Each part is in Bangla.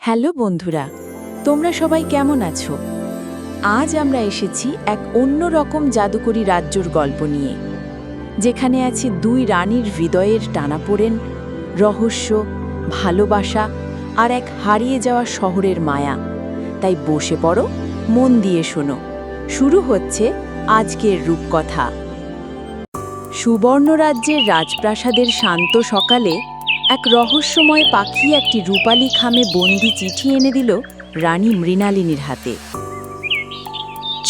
হ্যালো বন্ধুরা, তোমরা সবাই কেমন আছো? আজ আমরা এসেছি এক অন্যরকম জাদুকরী রাজ্যর গল্প নিয়ে, যেখানে আছে দুই রানীর হৃদয়ের টানাপোড়েন, রহস্য, ভালোবাসা আর এক হারিয়ে যাওয়া শহরের মায়া। তাই বসে পড়ো, মন দিয়ে শোনো। শুরু হচ্ছে আজকের রূপকথা। সুবর্ণ রাজ্যের রাজপ্রাসাদের শান্ত সকালে এক রহস্যময় পাখি একটি রূপালী খামে বন্দি চিঠি এনে দিল রানী মৃণালিনীর হাতে।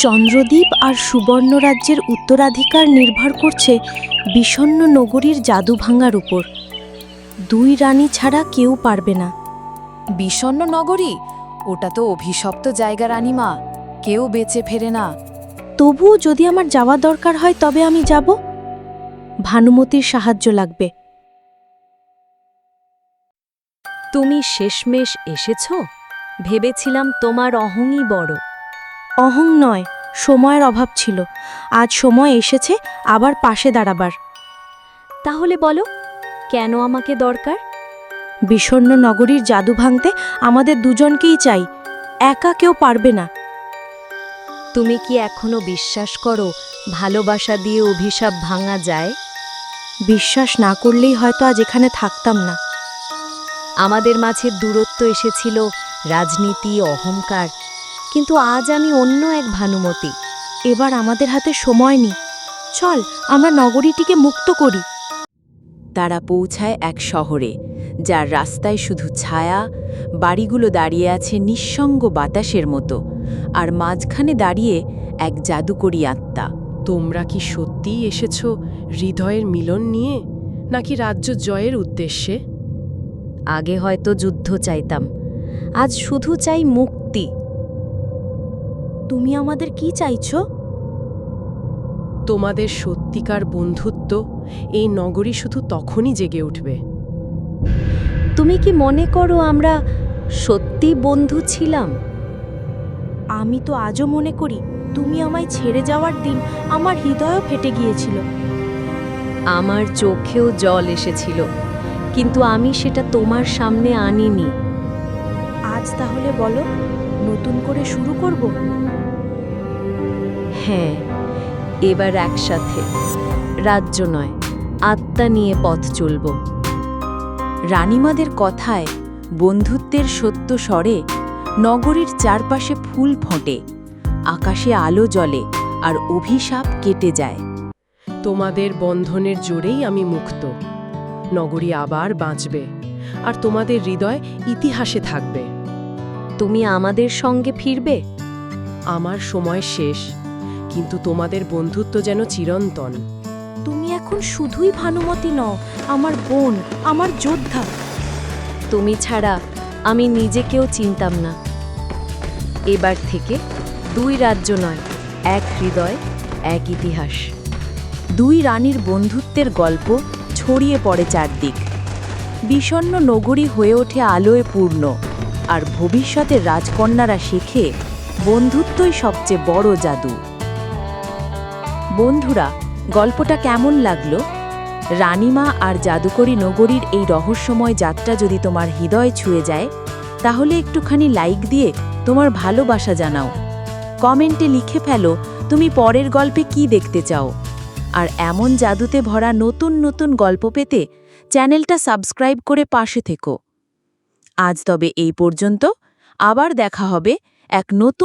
চন্দ্রদ্বীপ আর সুবর্ণ রাজ্যের উত্তরাধিকার নির্ভর করছে বিষণ্ণ নগরীর জাদু ভাঙার উপর। দুই রানী ছাড়া কেউ পারবে না। বিষণ্ণ নগরী? ওটা তো অভিশপ্ত জায়গা রানীমা, কেউ বেঁচে ফেরে না। তবুও যদি আমার যাওয়া দরকার হয় তবে আমি যাব। ভানুমতির সাহায্য লাগবে। তুমি শেষমেশ এসেছ? ভেবেছিলাম তোমার অহংই বড়। অহং নয়, সময়ের অভাব ছিল। আজ সময় এসেছে আবার পাশে দাঁড়াবার। তাহলে বলো, কেন আমাকে দরকার? বিষণ্ণ নগরীর জাদু ভাঙতে আমাদের দুজনকেই চাই, একা কেউ পারবে না। তুমি কি এখনো বিশ্বাস করো ভালোবাসা দিয়ে অভিশাপ ভাঙা যায়? বিশ্বাস না করলেই হয়তো আজ এখানে থাকতাম না। আমাদের মাঝে দূরত্ব এসেছিল, রাজনীতি, অহংকার, কিন্তু আজ আমি অন্য এক ভানুমতি। এবার আমাদের হাতে সময় নেই। চল আমরা নগরীটিকে মুক্ত করি। তারা পৌঁছায় এক শহরে, যার রাস্তায় শুধু ছায়া, বাড়িগুলো দাঁড়িয়ে আছে নিঃসঙ্গ বাতাসের মতো, আর মাঝখানে দাঁড়িয়ে এক জাদুকরী আত্মা। তোমরা কি সত্যিই এসেছ হৃদয়ের মিলন নিয়ে, নাকি রাজ্য জয়ের উদ্দেশ্যে? আগে হয়তো যুদ্ধ চাইতাম, আজ শুধু চাই মুক্তি। তুমি আমাদের কি চাইছো? তোমাদের সত্যিকার বন্ধুত্ব এই নগরী শুধু তখনই জেগে উঠবে। তুমি কি মনে করো আমরা সত্যি বন্ধু ছিলাম? আমি তো আজও মনে করি তুমি আমায় ছেড়ে যাওয়ার দিন আমার হৃদয়ও ফেটে গিয়েছিল। আমার চোখেও জল এসেছিল, কিন্তু আমি সেটা তোমার সামনে আনিনি। আজ তাহলে বলো, নতুন করে শুরু করব? হ্যাঁ, এবার একসাথে, রাজ্য নয়, আত্মা নিয়ে পথ চলব। রানীমাদের কথায়, বন্ধুত্বের সত্য স্বরে নগরীর চারপাশে ফুল ফোটে, আকাশে আলো জ্বলে, আর অভিশাপ কেটে যায়। তোমাদের বন্ধনের জোরেই আমি মুক্ত। নগরী আবার বাঁচবে, আর তোমাদের হৃদয় ইতিহাসে থাকবে। তুমি আমাদের সঙ্গে ফিরবে? আমার সময় শেষ, কিন্তু তোমাদের বন্ধুত্ব যেন চিরন্তন। তুমি এখন শুধুই ভানুমতি নও, আমার বোন, আমার যোদ্ধা। তুমি ছাড়া আমি নিজেকেও চিনতাম না। এবার থেকে দুই রাজ্য নয়, এক হৃদয়, এক ইতিহাস। দুই রানীর বন্ধুত্বের গল্প ছড়িয়ে পড়ে চারদিক। বিষণ্ণ নগরী হয়ে ওঠে আলোয় পূর্ণ, আর ভবিষ্যতের রাজকন্যারা শেখে বন্ধুত্বই সবচেয়ে বড় জাদু। বন্ধুরা, গল্পটা কেমন লাগলো? রানীমা আর জাদুকরী নগরীর এই রহস্যময় যাত্রা যদি তোমার হৃদয় ছুঁয়ে যায়, তাহলে একটুখানি লাইক দিয়ে তোমার ভালোবাসা জানাও। কমেন্টে লিখে ফেলো তুমি পরের গল্পে কি দেখতে চাও। আর এমন জাদুতে ভরা নতুন নতুন গল্প পেতে চ্যানেলটা সাবস্ক্রাইব করে পাশে থেকো। আজ তবে এই পর্যন্ত, আবার দেখা হবে এক নতুন